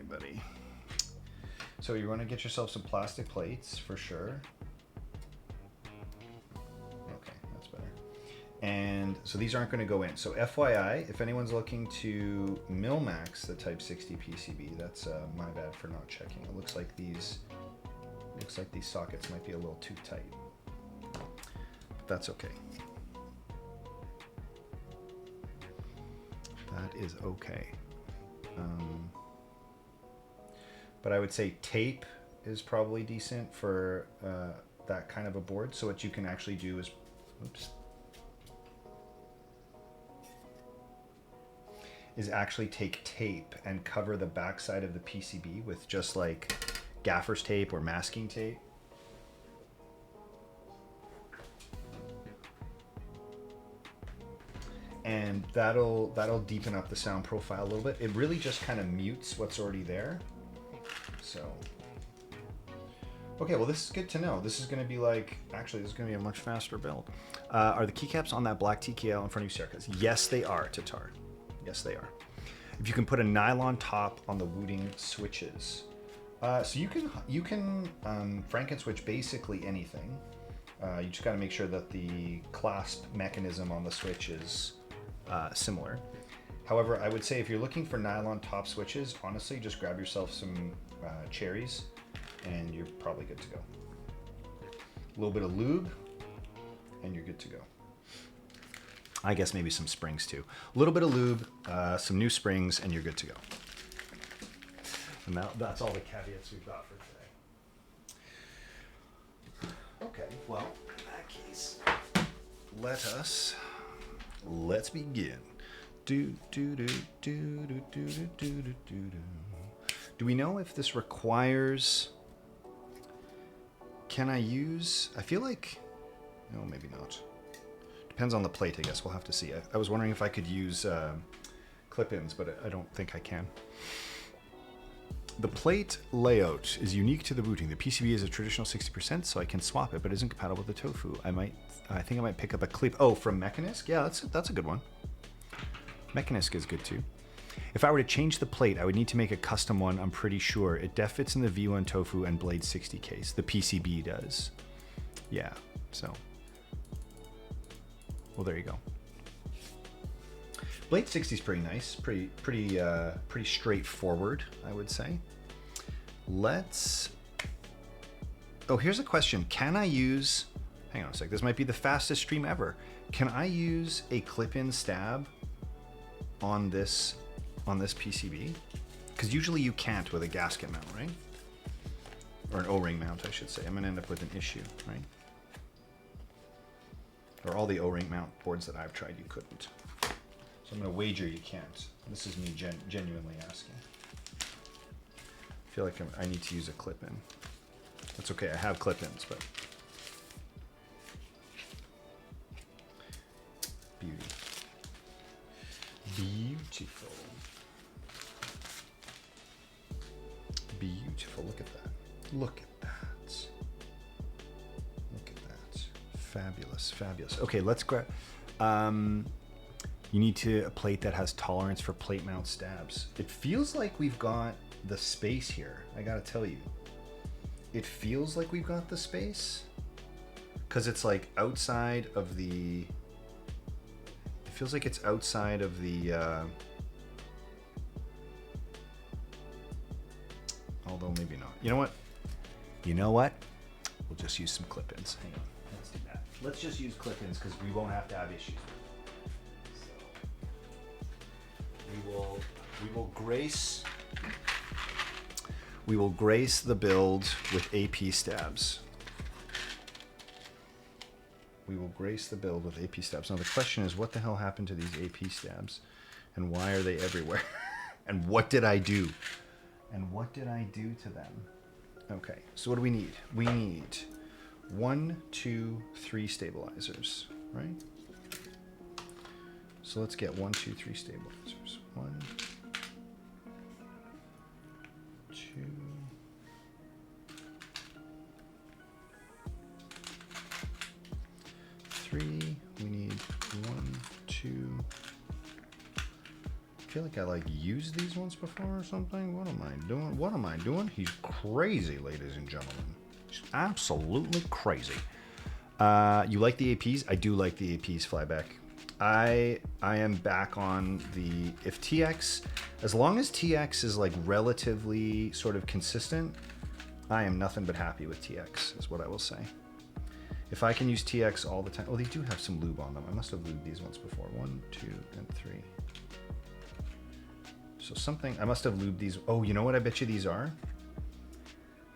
buddy. So you want to get yourself some plastic plates for sure. Okay, that's better. And so these aren't going to go in. So FYI, if anyone's looking to Milmax the Type 60 PCB, that's my bad for not checking. It looks like these sockets might be a little too tight. But that's okay. That is okay. But I would say tape is probably decent for that kind of a board. So what you can actually do is, is actually take tape and cover the backside of the PCB with just like gaffer's tape or masking tape. And that'll deepen up the sound profile a little bit. It really just kind of mutes what's already there. So, okay, well this is good to know. This is going to be like, actually this is going to be a much faster build. Are the keycaps on that black TKL in front of you, Sarkis? Yes, they are, Tatar. Yes, they are. If you can put a nylon top on the Wooting switches. So you can Franken switch basically anything. You just got to make sure that the clasp mechanism on the switch is similar. However, I would say if you're looking for nylon top switches, honestly, just grab yourself some cherries and you're probably good to go. A little bit of lube and you're good to go. I guess maybe some springs too. A little bit of lube, some new springs, and you're good to go. And that's all the caveats we've got for today. Okay, well, in that case, let's begin. Do we know if this requires? Can I use? I feel like, no, maybe not. Depends on the plate, I guess. We'll have to see. I was wondering if I could use clip-ins, but I don't think I can. The plate layout is unique to the Wooting. The PCB is a traditional 60%, so I can swap it, but isn't compatible with the tofu. I think I might pick up a clip. Oh, from Mechanisk? Yeah, that's a good one. Mechanisk is good too. If I were to change the plate, I would need to make a custom one, I'm pretty sure. It def fits in the V1 tofu and Blade 60 case. The PCB does. Yeah, so. Well, there you go. Blade 60 is pretty nice, pretty straightforward, I would say. Oh, here's a question. Can I use? Hang on a sec. This might be the fastest stream ever. Can I use a clip-in stab on this PCB? Because usually you can't with a gasket mount, right? Or an O-ring mount, I should say. I'm gonna end up with an issue, right? Or all the O-ring mount boards that I've tried, you couldn't. So I'm going to wager you can't. This is me genuinely asking. I feel like I need to use a clip-in. That's okay, I have clip-ins, but... Beauty. Beautiful. Beautiful, look at that. Look at that. Look at that. Fabulous, fabulous. Okay, let's grab... You need a plate that has tolerance for plate mount stabs. It feels like we've got the space here. I gotta tell you. It feels like we've got the space. Because it's like outside of the... It feels like it's outside of the... Although maybe not. You know what? You know what? We'll just use some clip-ins. Hang on. Let's do that. Let's just use clip-ins because we won't have to have issues. We will grace the build with AP stabs. We will grace the build with AP stabs. Now the question is, what the hell happened to these AP stabs? And why are they everywhere? And what did I do? And what did I do to them? Okay, so what do we need? We need 1, 2, 3 stabilizers, right? So let's get 1, 2, 3 stabilizers. 1, 2, 3. We need 1, 2, feel like I like used these once before or something. What am I doing? What am I doing? He's crazy, ladies and gentlemen. He's absolutely crazy. You like the APs? I do like the APs flyback. I am back on the, if TX, as long as TX is like relatively sort of consistent, I am nothing but happy with TX, is what I will say. If I can use TX all the time, oh, these do have some lube on them. I must have lubed these once before. 1, 2, and 3. So something, I must have lubed these. Oh, you know what I bet you these are?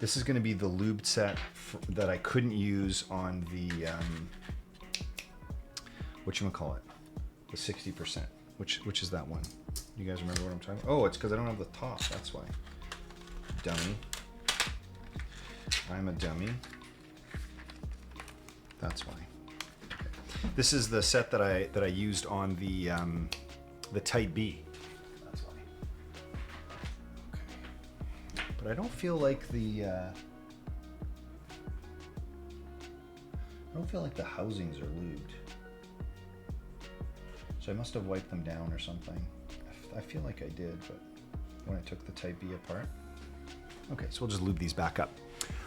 This is going to be the lubed set that I couldn't use on the, whatchamacallit, the 60%. Which is that one? You guys remember what I'm talking about? Oh, it's because I don't have the top. That's why. Dummy. I'm a dummy. That's why. Okay. This is the set that I used on the Type B. That's why. Okay. But I don't feel like the housings are lubed. So I must have wiped them down or something. I feel like I did, but when I took the Type B apart. Okay, so we'll just lube these back up.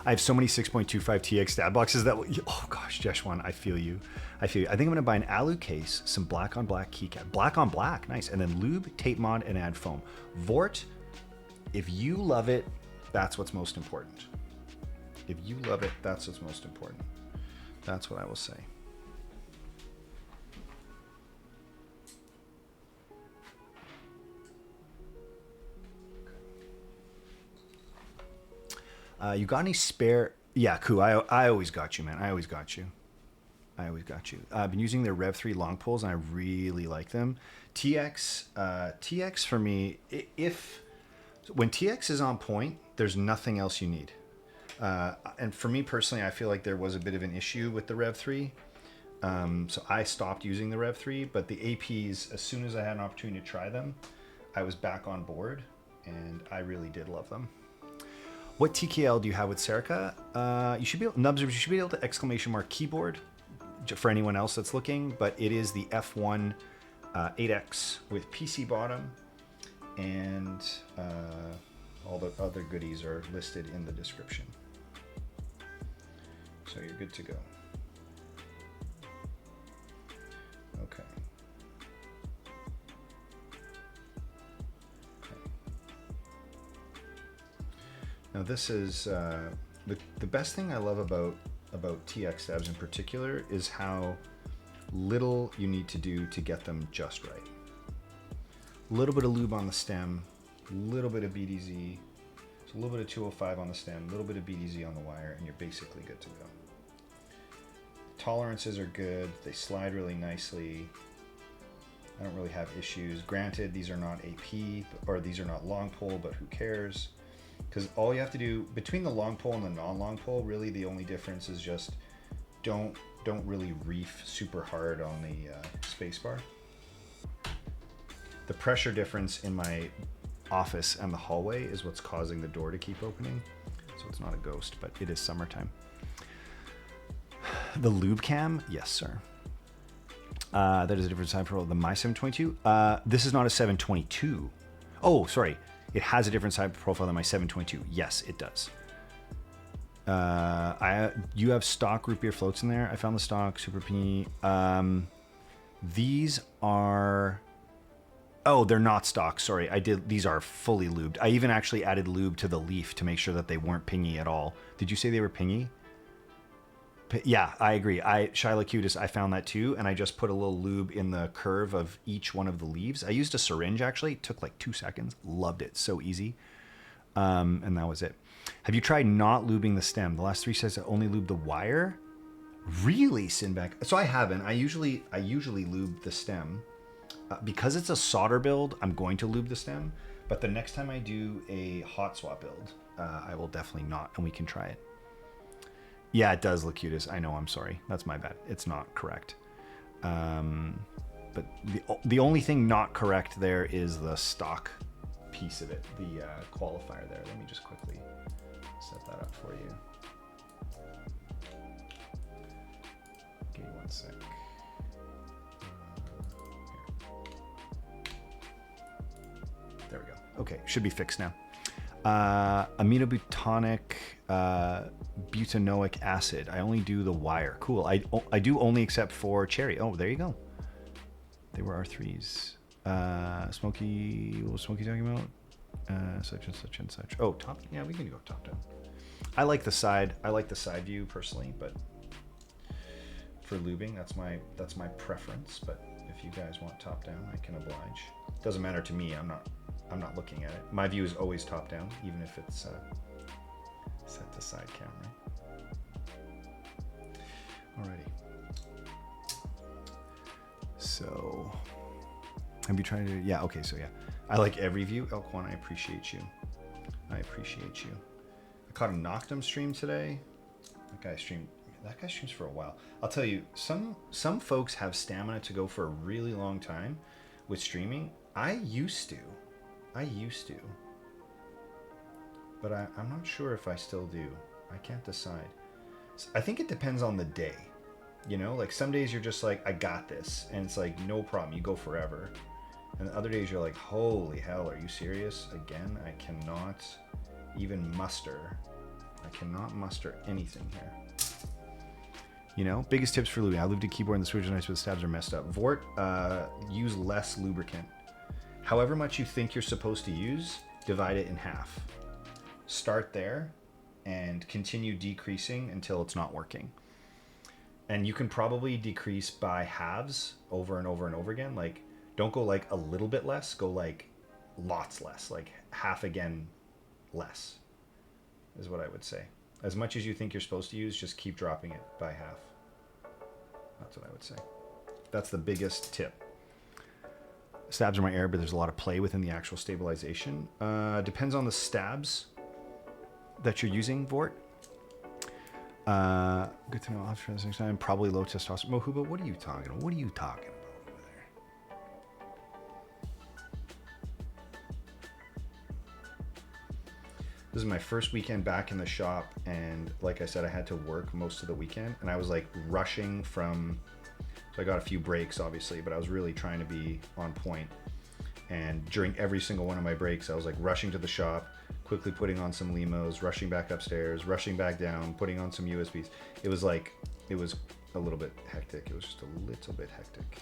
I have so many 6.25 TX stab boxes that will, oh gosh, Jeshwan, I feel you. I feel you. I think I'm gonna buy an alu case, some black on black keycap, black on black, nice, and then lube, tape mod, and add foam. Vort, if you love it, that's what's most important. If you love it, that's what's most important. That's what I will say. You got any spare? Yeah, cool. I always got you, man. I always got you. I always got you. I've been using their Rev 3 long poles, and I really like them. TX for me, when TX is on point, there's nothing else you need. And for me personally, I feel like there was a bit of an issue with the Rev 3. So I stopped using the Rev 3, but the APs, as soon as I had an opportunity to try them, I was back on board, and I really did love them. What TKL do you have with Serica? You should be able, Nubs, you should be able to exclamation mark keyboard for anyone else that's looking, but it is the F1 8X with PC bottom, and all the other goodies are listed in the description. So you're good to go. Okay. Now this is the best thing I love about TX stabs in particular is how little you need to do to get them just right. A little bit of lube on the stem, a little bit of BDZ, so a little bit of 205 on the stem, a little bit of BDZ on the wire, and you're basically good to go. Tolerances are good, they slide really nicely. I don't really have issues. Granted, these are not AP, or these are not long pole, but who cares? Because all you have to do between the long pole and the non-long pole, really the only difference is just don't really reef super hard on the space bar. The pressure difference in my office and the hallway is what's causing the door to keep opening. So it's not a ghost, but it is summertime. The lube cam, yes, sir. That is a different side profile than my 722. This is not a 722. Oh, sorry. It has a different side profile than my 722. Yes, it does. You have stock root beer floats in there. I found the stock super P. These are, oh, they're not stock. Sorry, these are fully lubed. I even actually added lube to the leaf to make sure that they weren't pingy at all. Did you say they were pingy? Yeah, I agree. Shyla Cutis, I found that too, and I just put a little lube in the curve of each one of the leaves. I used a syringe actually. It took like 2 seconds. Loved it. So easy. And that was it. Have you tried not lubing the stem? The last 3 says I only lube the wire. Really, Sinback? So I haven't. I usually lube the stem. Because it's a solder build, I'm going to lube the stem. But the next time I do a hot swap build, I will definitely not, and we can try it. Yeah, it does look cutest. I know, I'm sorry. That's my bad. It's not correct. But the only thing not correct there is the stock piece of it, the qualifier there. Let me just quickly set that up for you. Give me 1 sec. Here. Okay, should be fixed now. Aminobutonic butanoic acid. I only do the wire. Cool. I do only except for cherry. Oh, there you go. They were R3s. Smokey, what was Smokey talking about? Such and such and such. Oh, top. Yeah, we can go top down. I like the side view personally, but for lubing, that's my preference. But if you guys want top down, I can oblige. Doesn't matter to me. I'm not looking at it. My view is always top down, even if it's set to side cam, right? Alrighty. So, have you tried to? Yeah. Okay. So yeah, I like every view. Elk One, I appreciate you. I appreciate you. I caught a Noctum stream today. That guy streams for a while. I'll tell you, some folks have stamina to go for a really long time with streaming. I used to, but I'm not sure if I still do. I can't decide. I think it depends on the day. You know, like some days you're just like, I got this, and it's like no problem, you go forever. And the other days you're like, holy hell, are you serious? Again, I cannot even muster. I cannot muster anything here. You know, biggest tips for lubing. I lubed a keyboard and the switch is nice, but the stabs are messed up. Vort, use less lubricant. However much you think you're supposed to use, divide it in half. Start there and continue decreasing until it's not working. And you can probably decrease by halves over and over and over again. Like, don't go like a little bit less, go like lots less, like half again less is what I would say. As much as you think you're supposed to use, just keep dropping it by half. That's what I would say. That's the biggest tip. Stabs are my error, but there's a lot of play within the actual stabilization. Depends on the stabs that you're using, Vort. Good to know. I'll have to try this next time. Probably low testosterone. Mohuba, what are you talking about? What are you talking about over there? This is my first weekend back in the shop, and like I said, I had to work most of the weekend, and I was like rushing from, so I got a few breaks obviously, but I was really trying to be on point. And during every single one of my breaks, I was like rushing to the shop, quickly putting on some limos, rushing back upstairs, rushing back down, putting on some USBs. It was like, it was a little bit hectic. It was just a little bit hectic.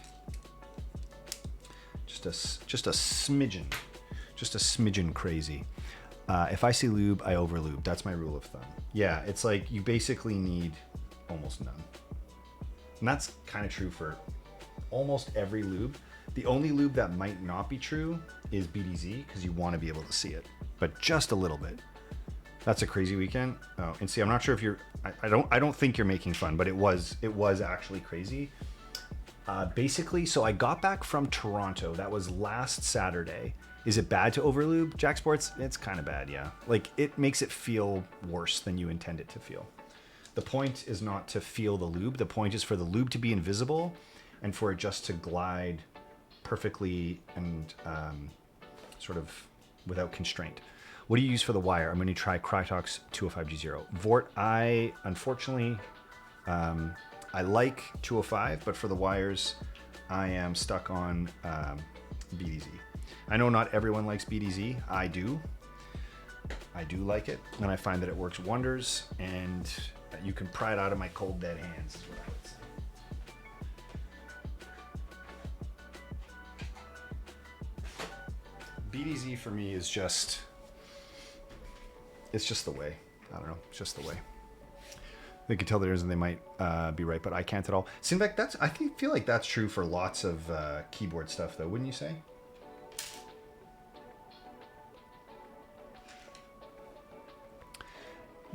Just a smidgen crazy. If I see lube, I overlube. That's my rule of thumb. Yeah, it's like you basically need almost none. And that's kind of true for almost every lube. The only lube that might not be true is BDZ, because you want to be able to see it, but just a little bit. That's a crazy weekend. Oh, and see, I'm not sure if you're, I don't think you're making fun, but it was actually crazy. Basically, so I got back from Toronto. That was last Saturday. Is it bad to overlube, Jack Sports? It's kind of bad, yeah. Like, it makes it feel worse than you intend it to feel. The point is not to feel the lube. The point is for the lube to be invisible and for it just to glide perfectly and sort of without constraint. What do you use for the wire? I'm going to try Crytox 205G0. Vort, I unfortunately, I like 205, but for the wires, I am stuck on BDZ. I know not everyone likes BDZ. I do. I do like it, and I find that it works wonders, and you can pry it out of my cold dead hands, is what I would say. BDZ for me is just, it's just the way. I don't know, it's just the way. They can tell the difference and they might be right, but I can't at all. Seems like that's, I feel like that's true for lots of keyboard stuff though, wouldn't you say?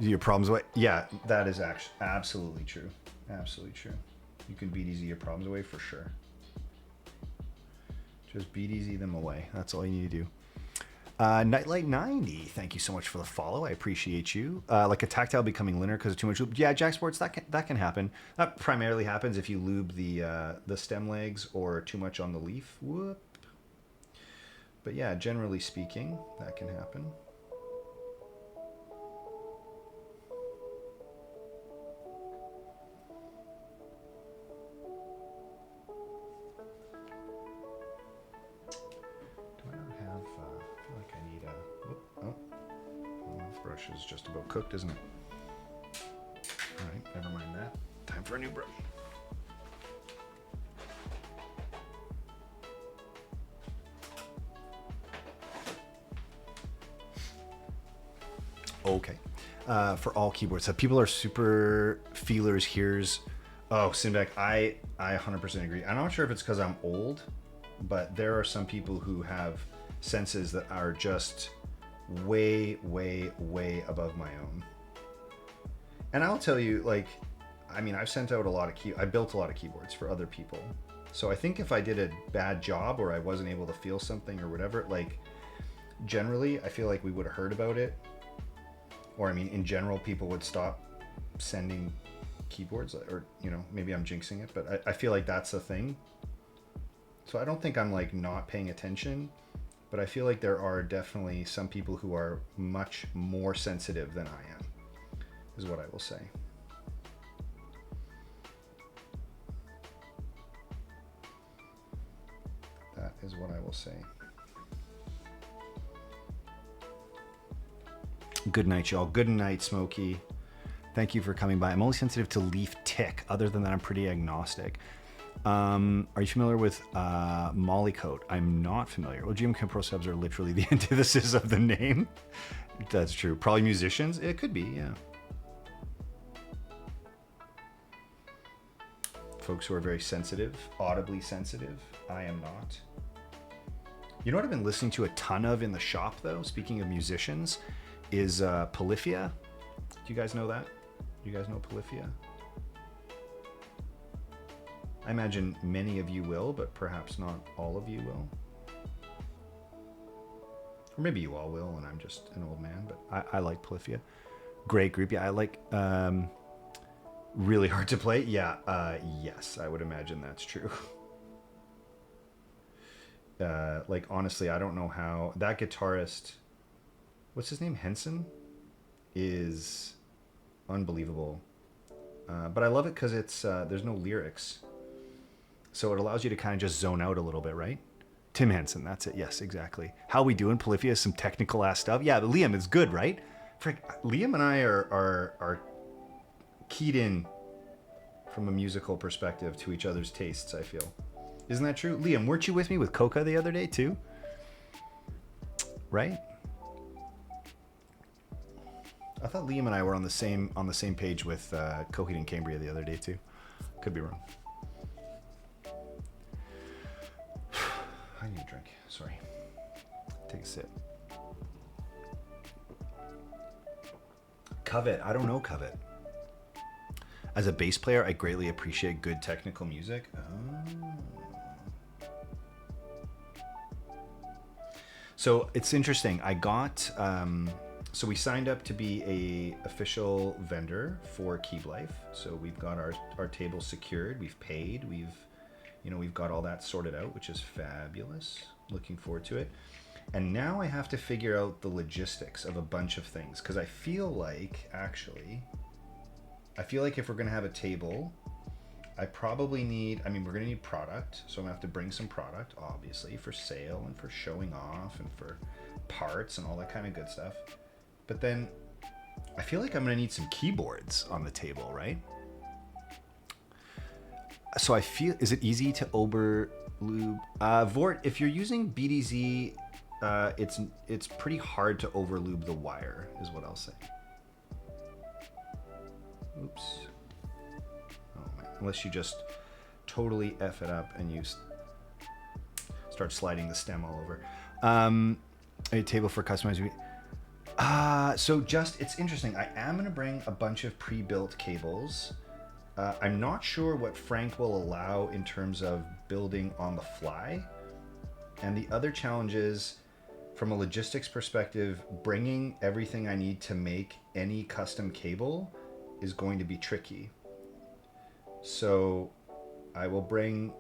Your problems away? Yeah, that is actually absolutely true. Absolutely true. You can BDZ your problems away for sure. Just BDZ them away. That's all you need to do. Nightlight 90, thank you so much for the follow. I appreciate you. Like a tactile becoming linear because of too much lube. Yeah, Jack Sports, that can happen. That primarily happens if you lube the stem legs or too much on the leaf. Whoop. But yeah, generally speaking, that can happen. Do I not have, I feel like I need brush is just about cooked, isn't it? All right, never mind that. Time for a new brush. Okay. For all keyboards. So people are super feelers. Here's, oh, Sinbek, I 100% agree. I'm not sure if it's because I'm old, but there are some people who have senses that are just way, way, way above my own. And I'll tell you, like, I mean, I've sent out a lot of I built a lot of keyboards for other people. So I think if I did a bad job or I wasn't able to feel something or whatever, like, generally, I feel like we would have heard about it. Or, I mean, in general, people would stop sending keyboards, or, you know, maybe I'm jinxing it, but I feel like that's a thing. So I don't think I'm, like, not paying attention, but I feel like there are definitely some people who are much more sensitive than I am, is what I will say. That is what I will say. Good night, y'all. Good night, Smokey. Thank you for coming by. I'm only sensitive to leaf tick. Other than that, I'm pretty agnostic. Are you familiar with Mollycoat? I'm not familiar. Well, GM Pro subs are literally the antithesis of the name. That's true. Probably musicians? It could be, yeah. Folks who are very sensitive, audibly sensitive. I am not. You know what I've been listening to a ton of in the shop, though, speaking of musicians, is filifia. Do you guys know that? You guys know filifia? I imagine many of you will, but perhaps not all of you will. Or maybe you all will, and I'm just an old man, but I like filifia. Great group. Yeah, I like really hard to play. Yeah, yes, I would imagine that's true. Like, honestly, I don't know how that guitarist, what's his name? Henson, is unbelievable. But I love it because it's there's no lyrics. So it allows you to kind of just zone out a little bit, right? Tim Henson, that's it. Yes, exactly. How we doing, Filifia? Some technical ass stuff. Yeah, but Liam is good, right? Frick, Liam and I are keyed in from a musical perspective to each other's tastes, I feel. Isn't that true? Liam, weren't you with me with Coca the other day too? Right? I thought Liam and I were on the same page with Coheed and Cambria the other day too. Could be wrong. I need a drink. Sorry. Take a sip. Covet. I don't know Covet. As a bass player, I greatly appreciate good technical music. Oh. So it's interesting. I got so we signed up to be a official vendor for Keep Life. So we've got our table secured. We've paid. We've got all that sorted out, which is fabulous. Looking forward to it. And now I have to figure out the logistics of a bunch of things, because I feel like if we're going to have a table, we're going to need product. So I'm going to have to bring some product, obviously, for sale and for showing off and for parts and all that kind of good stuff. But then I feel like I'm going to need some keyboards on the table, right? So is it easy to overlube? Vort, if you're using BDZ, it's pretty hard to overlube the wire, is what I'll say. Oops. Oh man, unless you just totally F it up and you start sliding the stem all over. A table for customizing. It's interesting. I am going to bring a bunch of pre-built cables. I'm not sure what Frank will allow in terms of building on the fly. And the other challenge is, from a logistics perspective, bringing everything I need to make any custom cable is going to be tricky. So I will bring